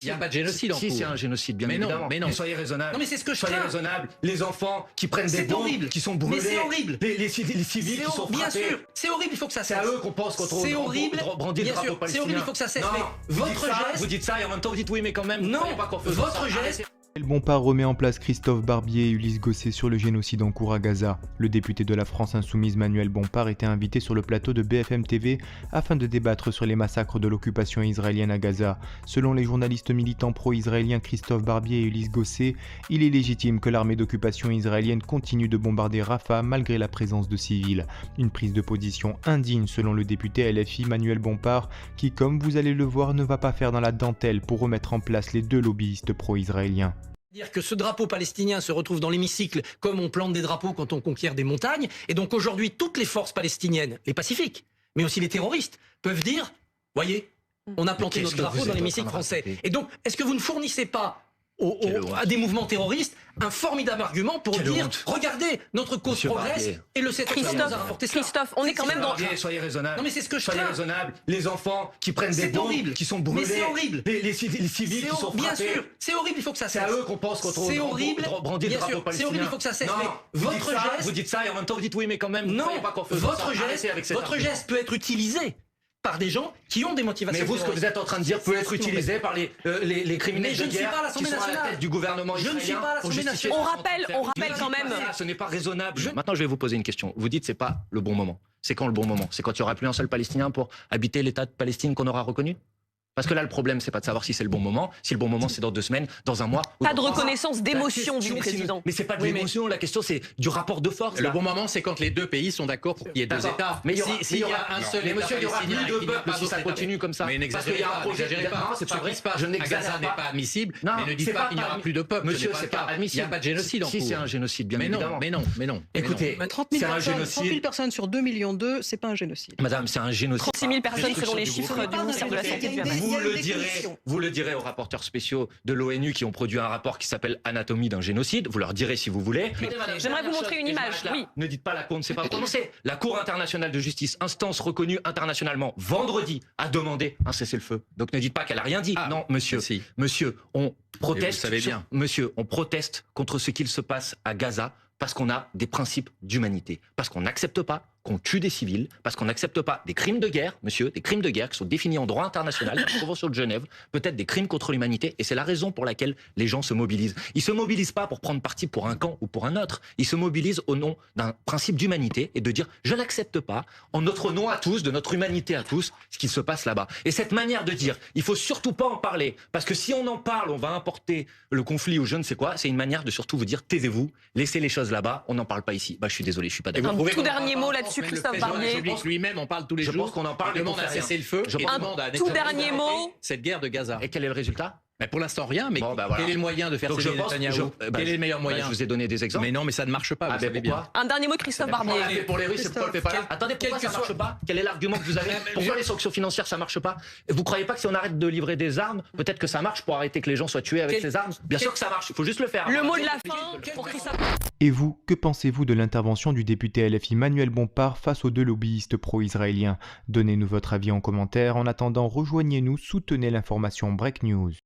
Il n'y a pas de génocide en cours. Si, c'est un génocide, bien mais évidemment. Non, mais non. Mais soyez raisonnables. Non, mais c'est ce que je soyez crains. raisonnables. Les enfants qui prennent des C'est bombes, horrible. qui sont brûlés. Mais c'est horrible. Les civils qui sont Bien frappés. sûr, c'est horrible, il faut que ça C'est cesse. à eux qu'on pense quand on C'est horrible. brandit le Bien drapeau sûr, c'est palestinien. horrible, il faut que ça cesse. Non, Mais votre geste. vous dites ça et en même temps vous dites oui, mais quand même. Non, vous croyez pas qu'on fait votre ça. geste. Bompard remet en place Christophe Barbier et Ulysse Gosset sur le génocide en cours à Gaza. Le député de la France Insoumise Manuel Bompard était invité sur le plateau de BFM TV afin de débattre sur les massacres de l'occupation israélienne à Gaza. Selon les journalistes militants pro-israéliens Christophe Barbier et Ulysse Gosset, il est légitime que l'armée d'occupation israélienne continue de bombarder Rafah malgré la présence de civils. Une prise de position indigne selon le député LFI Manuel Bompard qui, comme vous allez le voir, ne va pas faire dans la dentelle pour remettre en place les deux lobbyistes pro-israéliens. Dire que ce drapeau palestinien se retrouve dans l'hémicycle comme on plante des drapeaux quand on conquiert des montagnes, et donc aujourd'hui toutes les forces palestiniennes, les pacifiques, mais aussi les terroristes, peuvent dire, voyez, on a planté notre drapeau dans l'hémicycle français. Et donc, est-ce que vous ne fournissez pas à des mouvements terroristes un formidable argument pour dire regardez, notre cause Monsieur progresse Barbier. et le 7 octobre nous a rapporté cela. Christophe, on est quand même dans... Soyez raisonnables. Non mais c'est ce que je Soyez crains. raisonnables. Les enfants qui prennent des C'est bombes, horrible. qui sont brûlés. Mais c'est horrible. Les civils qui sont Bien frappés. sûr, c'est horrible, il faut que ça C'est cesse. à eux qu'on pense quand on C'est horrible. brandit le Bien drapeau sûr, c'est palestinien. horrible, il faut que ça cesse. Non, Mais votre geste, vous dites ça et en même temps vous dites oui, mais quand même. vous non, croyez pas qu'on fait votre ça. Arrêtez geste, avec cet votre argument. geste peut être utilisé par des gens qui ont des motivations. Mais vous, ce que vous êtes en train de dire peut être C'est utilisé par les criminels Mais je de ne suis guerre pas à qui l'Assemblée sont à la nationale. tête du gouvernement Je ne suis israélien pas à pour l'Assemblée justifier nationale. On rappelle quand même... Ce n'est pas raisonnable. Maintenant, je vais vous poser une question. Vous dites c'est pas le bon moment. C'est quand le bon moment? C'est quand il n'y aura plus un seul Palestinien pour habiter l'État de Palestine qu'on aura reconnu? Parce que là, le problème, c'est pas de savoir si c'est le bon moment. Si le bon moment, c'est dans 2 semaines, dans un mois. Pas de reconnaissance d'émotion du question, président. Mais c'est pas de Oui, mais- l'émotion. La question, c'est du rapport de force. Le là. bon moment, c'est quand les deux pays sont d'accord pour qu'il y ait deux D'accord. États. Mais il y aura, s'il y a un seul mais État monsieur, il y aura palestinien plus de qui n'a peuple pas si ça d'autre État. continue comme ça. Mais Parce qu'il y a un projet. n'exagérez pas. Non, c'est pas Ce vrai. qui se passe Je à n'exagère Gaza n'est pas. pas admissible. Non, Mais ne dites c'est pas pas qu'il n'y aura admis- plus de peuple. Monsieur, Ce n'est c'est pas pas le cas. admissible. Il n'y a pas de génocide en Si, cours. c'est un génocide, bien Mais non, évidemment. mais non, mais non. Écoutez, 30 000 c'est un personnes, 30 000 génocide. personnes sur 2,2 millions, c'est pas un génocide. Madame, c'est un génocide. 36 000 personnes selon les Destruction chiffres du du ministère de la Santé du Hamas. Il y a une Vous le direz aux rapporteurs spéciaux de l'ONU qui ont produit un rapport qui s'appelle Anatomie d'un génocide. Vous leur direz si vous voulez. J'aimerais vous montrer une image, oui. Ne dites pas la Cour ne s'est pas prononcée. La Cour internationale de justice, instance reconnue internationalement, vendredi, a demandé un cessez-le-feu. Donc ne dites pas qu'elle a rien dit. Ah, non, monsieur. si. Monsieur, on proteste. vous savez bien. Monsieur, on proteste contre ce qu'il se passe à Gaza parce qu'on a des principes d'humanité. Parce qu'on n'accepte pas qu'on tue des civils, parce qu'on n'accepte pas des crimes de guerre, monsieur, des crimes de guerre qui sont définis en droit international, dans la Convention de Genève, peut-être des crimes contre l'humanité, et c'est la raison pour laquelle les gens se mobilisent. Ils se mobilisent pas pour prendre parti pour un camp ou pour un autre, ils se mobilisent au nom d'un principe d'humanité et de dire je n'accepte pas, en notre nom à tous, de notre humanité à tous, ce qui se passe là-bas. Et cette manière de dire, il faut surtout pas en parler, parce que si on en parle, on va importer le conflit ou je ne sais quoi, c'est une manière de surtout vous dire taisez-vous, laissez les choses là-bas, on n'en parle pas ici. Bah je suis désolé, je suis pas d'accord. Un tout dernier mot là-dessus, Christophe Barbier. Lui-même en parle tous les Je jours. pense qu'on en parle Il et qu'on demande fait à rien. cesser le feu Je et pense- demande à Un tout dernier d'arrêter mot. cette guerre de Gaza. Et quel est le résultat? Mais pour l'instant rien, mais Bon, bah, voilà. quel est le moyen de faire Donc je céder pense, Netanyahou Quel est le meilleur moyen Je vous ai donné des exemples. Mais non, mais ça ne marche pas, Ah, vous ben savez bien. pourquoi? Un dernier mot, Christophe Barbier. Allez, pour les Russes, c'est pourquoi on le fait pas là. Attendez, pourquoi quel ça que marche pas? Quel est l'argument que vous avez? Pourquoi les sanctions financières ça marche pas? Vous croyez pas que si on arrête de livrer des armes, peut-être que ça marche pour arrêter que les gens soient tués avec ces armes? Bien sûr que ça marche, il faut juste le faire. Le mot de la fin pour Christophe. Et vous, que pensez-vous de l'intervention du député LFI Manuel Bompard face aux deux lobbyistes pro-israéliens? Donnez-nous votre avis en commentaire. En attendant, rejoignez-nous, soutenez l'information Break News.